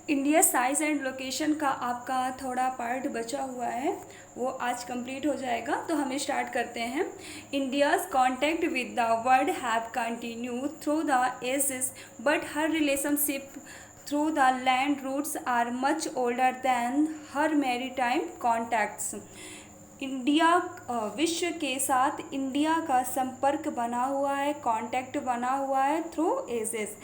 India size and location का आपका थोड़ा पार्ट बचा हुआ है, वो आज कंप्लीट हो जाएगा। तो हम स्टार्ट करते हैं। India's contact with the world have continue through the ages, but her relationship through the land routes are much older than her maritime contacts. India विश्व के साथ इंडिया का संपर्क बना हुआ है, कांटेक्ट बना हुआ है थ्रू एजेस,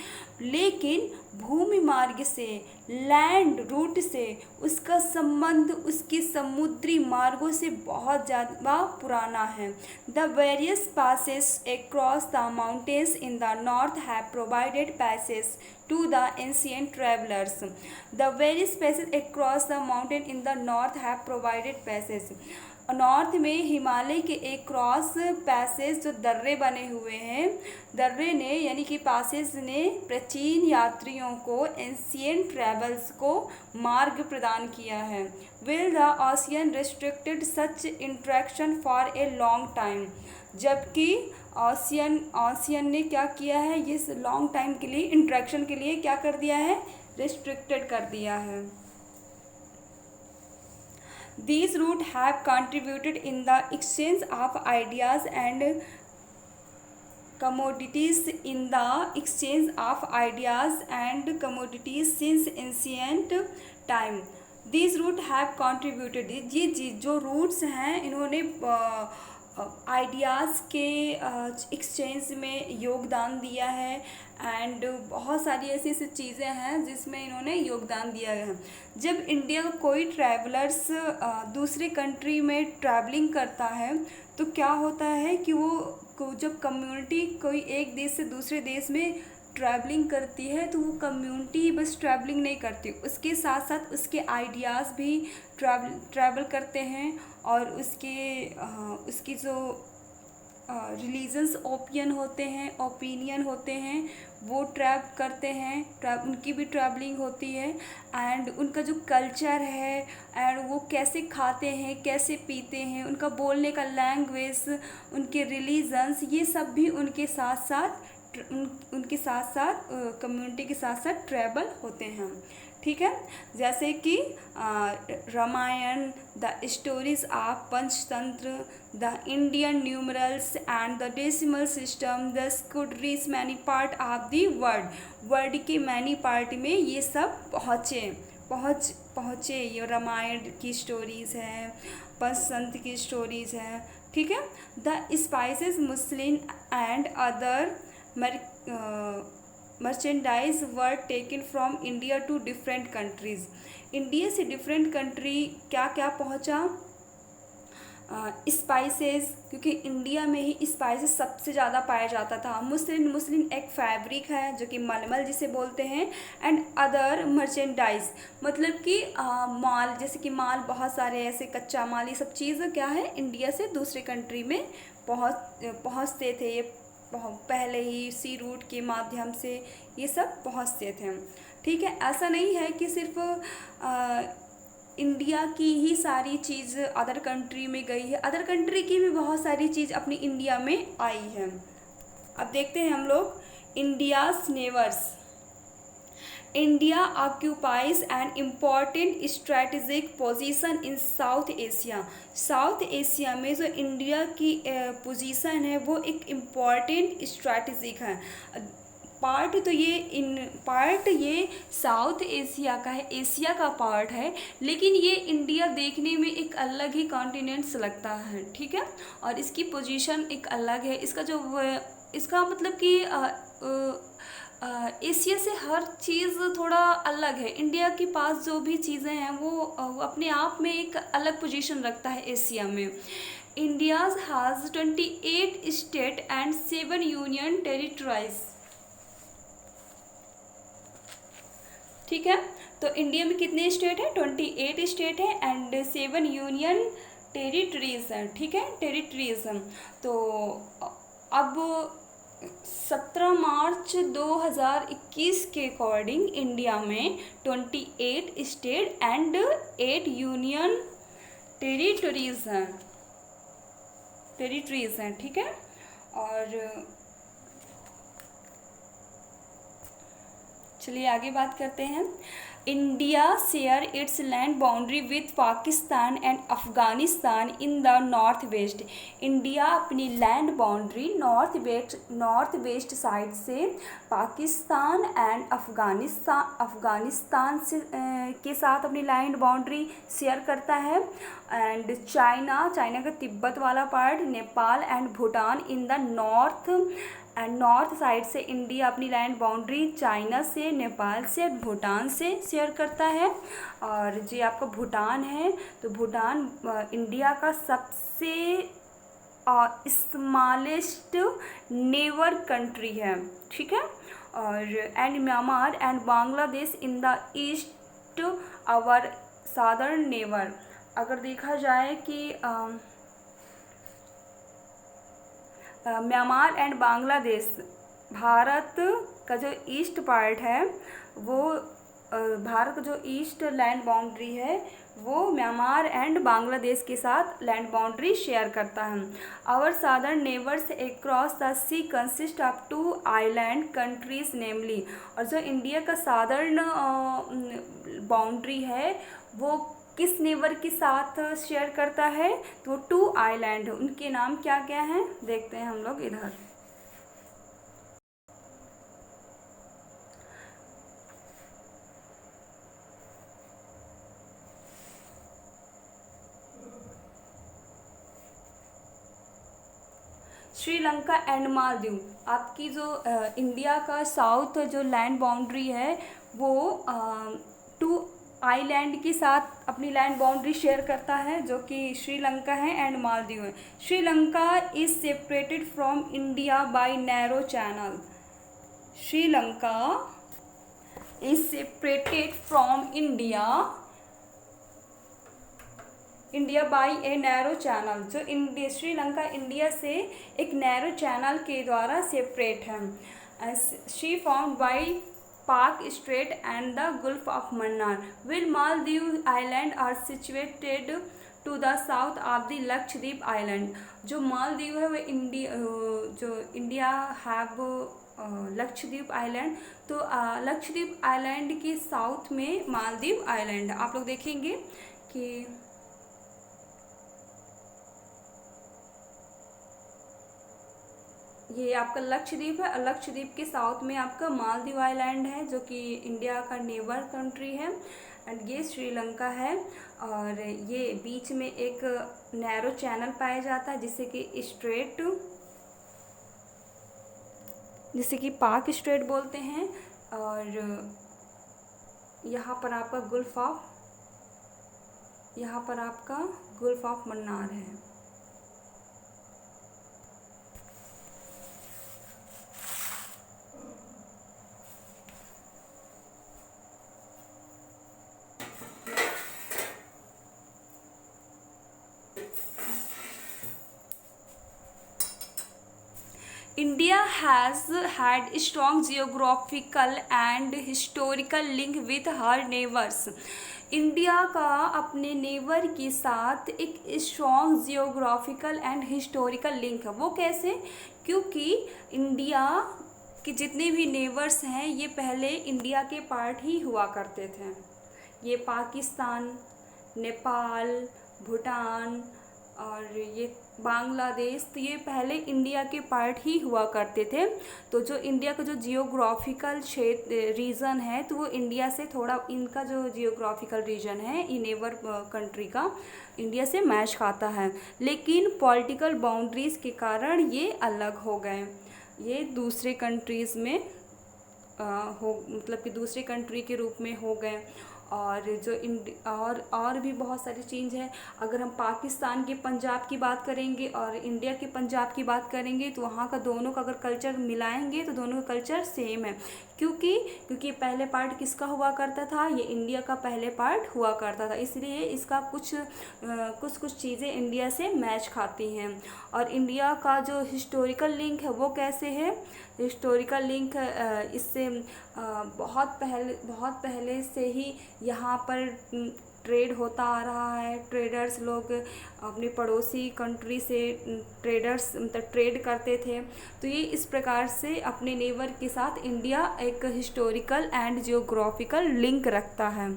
लेकिन भूमि मार्ग से, लैंड रूट से उसका संबंध उसके समुद्री मार्गों से बहुत ज़्यादा पुराना है। The various passes across the mountains in the north have provided passage to the ancient travelers. The various passes across the mountain in the north have provided passage. North में हिमालय के एक क्रॉस पैसेज जो दर्रे बने हुए हैं, दर्रे ने यानी कि पासेज ने प्राचीन यात्रियों को, एंशियंट ट्रेवल्स को मार्ग प्रदान किया है। Will the ocean restricted such interaction for a long time, जबकि ओशियन ने क्या किया है, ये लॉन्ग टाइम के लिए, इंट्रैक्शन के लिए क्या कर दिया है, रिस्ट्रिक्टेड कर दिया है। These routes have contributed in the exchange of ideas and commodities since ancient time. These routes have contributed, ये जो रूट्स हैं इन्होंने आइडियाज़ के एक्सचेंज में योगदान दिया है, एंड बहुत सारी ऐसी ऐसी चीज़ें हैं जिसमें इन्होंने योगदान दिया है। जब इंडिया का कोई ट्रैवलर्स दूसरे कंट्री में ट्रैवलिंग करता है तो क्या होता है कि जब कम्युनिटी कोई एक देश से दूसरे देश में ट्रैवलिंग करती है तो वो कम्युनिटी बस ट्रैवलिंग नहीं करती, उसके साथ साथ उसके आइडियाज़ भी ट्रैवल करते हैं, और उसकी जो रिलीजन्स ओपिनियन होते हैं वो ट्रैव करते हैं, उनकी भी ट्रैवलिंग होती है। एंड उनका जो कल्चर है, एंड वो कैसे खाते हैं, कैसे पीते हैं, उनका बोलने का लैंग्वेज, उनके रिलीजन्स, ये सब भी उनके साथ साथ कम्युनिटी के साथ साथ ट्रैवल होते हैं। ठीक है, जैसे कि Ramayana, the stories of Panchatantra, the Indian numerals and the decimal system thus could reach many part of the world के मैनी पार्ट में ये सब पहुँचे। ये रामायण की स्टोरीज़ हैं, पंचतंत्र की स्टोरीज़ हैं। ठीक है, the spices, muslin and other merchandise were taken from India to different countries. India से डिफरेंट कंट्री क्या क्या पहुँचा, स्पाइसेस, क्योंकि इंडिया में ही स्पाइसेस सबसे ज़्यादा पाया जाता था। मुस्लिम एक फैब्रिक है जो कि मलमल जिसे बोलते हैं, एंड अदर मर्चेंडाइज मतलब कि माल, जैसे कि माल, बहुत सारे ऐसे कच्चा माल, ये सब चीज़ क्या है, इंडिया से दूसरे कंट्री में पहुँचते थे। ये पहले ही सी रूट के माध्यम से ये सब पहुँचते थे। ठीक है, ऐसा नहीं है कि सिर्फ इंडिया की ही सारी चीज़ अदर कंट्री में गई है, अदर कंट्री की भी बहुत सारी चीज़ अपनी इंडिया में आई है। अब देखते हैं हम लोग India's neighbours. India occupies an important strategic position in south Asia. South Asia में जो इंडिया की पोजीशन है वो एक इम्पॉर्टेंट स्ट्रेटेजिक है। पार्ट ये साउथ एशिया का है, एशिया का पार्ट है, लेकिन ये इंडिया देखने में एक अलग ही कॉन्टिनेंट्स लगता है। ठीक है, और इसकी पोजीशन एक अलग है। इसका मतलब कि एशिया से हर चीज़ थोड़ा अलग है। इंडिया के पास जो भी चीज़ें हैं वो अपने आप में एक अलग पोजीशन रखता है एशिया में। India has 28 state and 7 union territories. ठीक है, तो इंडिया में कितने स्टेट हैं, 28 स्टेट है एंड 7 यूनियन टेरिटरीज हैं। ठीक है, टेरिटरीज हैं। तो अब 17 मार्च 2021 के अकॉर्डिंग इंडिया में 28 स्टेट एंड 8 यूनियन टेरिटरीज हैं। ठीक है, और चलिए आगे बात करते हैं। India share its land boundary with Pakistan and Afghanistan in the north west. India अपनी land boundary north west side से पाकिस्तान एंड अफगानिस्तान से के साथ अपनी लैंड बाउंड्री शेयर करता है। एंड चाइना का तिब्बत वाला part, Nepal and Bhutan in the north side से इंडिया अपनी लैंड बाउंड्री चाइना से, नेपाल से, भूटान से शेयर करता है। और जो आपका भूटान है, तो भूटान इंडिया का सबसे स्मॉलेस्ट नेबर कंट्री है, ठीक है। और and Myanmar and Bangladesh in the east our southern neighbour. अगर देखा जाए कि म्यांमार एंड बांग्लादेश, भारत का जो ईस्ट पार्ट है वो भारत का जो ईस्ट लैंड बाउंड्री है वो म्यांमार एंड बांग्लादेश के साथ लैंड बाउंड्री शेयर करता है। Our southern neighbours across the sea consist of 2 island countries namely. और जो इंडिया का सादर्न बाउंड्री है वो किस नेबर के साथ शेयर करता है, तो 2 आइलैंड, उनके नाम क्या क्या हैं देखते हैं हम लोग इधर। श्रीलंका एंड मालदीव। आपकी जो इंडिया का साउथ जो लैंड बाउंड्री है वो 2 आइलैंड के साथ अपनी लैंड बाउंड्री शेयर करता है, जो कि श्रीलंका है एंड मालदीव है। Sri Lanka is separated from India by narrow channel. Sri Lanka is separated from India by a narrow channel. जो श्रीलंका इंडिया से एक नैरो चैनल के द्वारा सेपरेट है। She found by Palk Strait and the Gulf of Mannar. While Maldives island are situated to the south of the Lakshadweep island. जो मालदीव है वो India have Lakshadweep island, तो लक्षद्वीप आइलैंड के साउथ में मालदीव आइलैंड। आप लोग देखेंगे कि ये आपका लक्षद्वीप है और लक्षद्वीप के साउथ में आपका मालदीव आइलैंड है, जो कि इंडिया का नेबर कंट्री है। एंड ये श्रीलंका है और ये बीच में एक नैरो चैनल पाया जाता है जिसे कि पाक स्ट्रेट बोलते हैं। और यहाँ पर आपका गुल्फ ऑफ मन्नार है। India has had strong geographical and historical link with her neighbors. India का अपने नेबर के साथ एक strong geographical and historical link है। वो कैसे? क्योंकि इंडिया के जितने भी नेबर्स हैं ये पहले इंडिया के पार्ट ही हुआ करते थे। ये पाकिस्तान, नेपाल, भूटान और ये बांग्लादेश, तो ये पहले इंडिया के पार्ट ही हुआ करते थे। तो जो इंडिया का जो जियोग्राफिकल रीजन है तो वो इंडिया से थोड़ा, इनका जो जियोग्राफिकल रीजन है ये नेबर कंट्री का इंडिया से मैच खाता है, लेकिन पॉलिटिकल बाउंड्रीज़ के कारण ये अलग हो गए। ये दूसरे कंट्रीज़ में मतलब कि दूसरे कंट्री के रूप में हो गए। और जो और भी बहुत सारी चीज़ है। अगर हम पाकिस्तान के पंजाब की बात करेंगे और इंडिया के पंजाब की बात करेंगे तो वहाँ का दोनों का अगर कल्चर मिलाएंगे तो दोनों का कल्चर सेम है। क्योंकि पहले पार्ट किसका हुआ करता था? ये इंडिया का पहले पार्ट हुआ करता था, इसलिए इसका कुछ चीज़ें इंडिया से मैच खाती हैं। और इंडिया का जो हिस्टोरिकल लिंक है वो कैसे है? हिस्टोरिकल लिंक इससे बहुत पहले से ही यहाँ पर ट्रेड होता आ रहा है, ट्रेडर्स लोग अपनी पड़ोसी कंट्री से ट्रेडर्स मतलब ट्रेड करते थे। तो ये इस प्रकार से अपने नेबर के साथ इंडिया एक हिस्टोरिकल एंड जियोग्राफिकल लिंक रखता है।